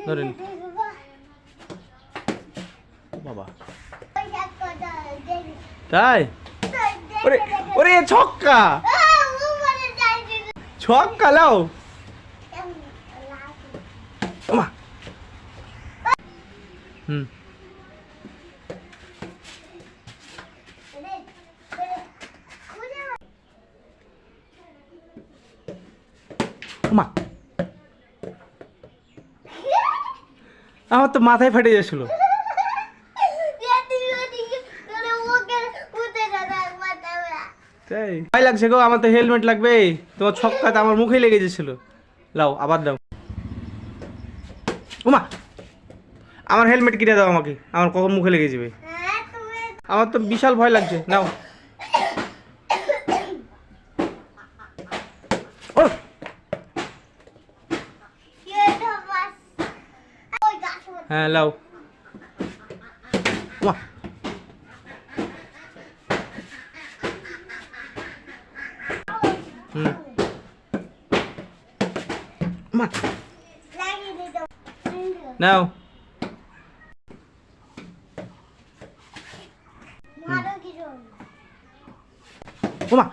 ধরেন বাবা, তাই ওরে ওরে ছক্কা, ছক্কা লাও ওমা। হুম ওমা, আমার তো মাথায় ফেটে যাচ্ছিল। তাই ভয় লাগছে গো, আমার তো হেলমেট লাগবে। তোমার ছক্কাতে আমার মুখে লেগে গেছিল। লাও আবার দাও। ওমা, আমার হেলমেট কিনে দাও আমাকে, আমার কখন মুখে লেগে যাবে। আমার তো বিশাল ভয় লাগছে। নাও। ও হ্যাঁ লাও। ওমা, হুম ওমা, নাও। ওমা,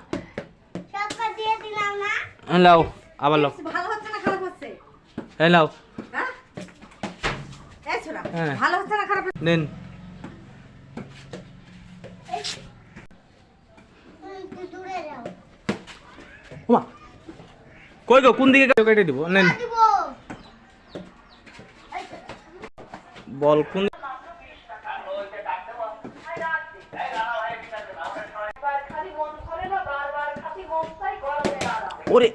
লাও আবার লাও। ভালো হচ্ছে না খারাপ হচ্ছে? হ্যাঁ লাও। হ্যাঁ এই ছোড়া, হ্যাঁ ভালো হচ্ছে না খারাপ হচ্ছে? নেন। ওমা, কই গো, কোন দিকে কেটে দিব? নেন বল কোন। ওরে